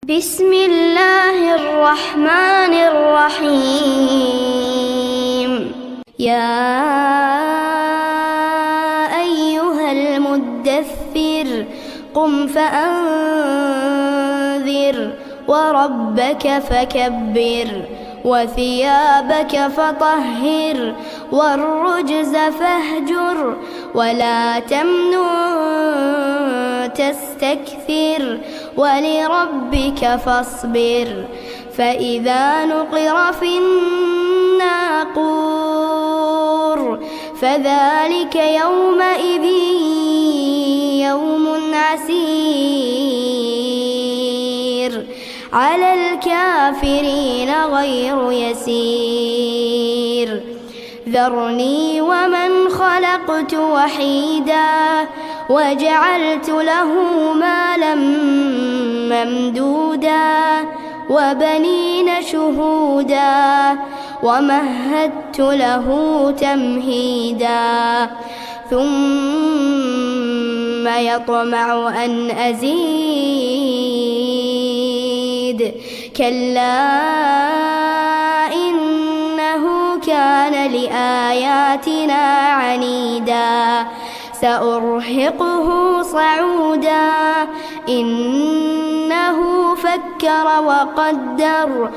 بسم الله الرحمن الرحيم. يا أيها المدثر قم فأنذر وربك فكبر وثيابك فطهر والرجز فاهجر ولا تمنن تستكثر ولربك فاصبر فإذا نقر في الناقور فذلك يومئذ يوم عسير على الكافرين غير يسير. ذرني ومن خلقت وحيدا وجعلت له مالا ممدودا وبنين شهودا ومهدت له تمهيدا ثم يطمع أن أزيد كلا إنه كان لآياتنا عنيدا سأرهقه صعودا إنه فكر وقدر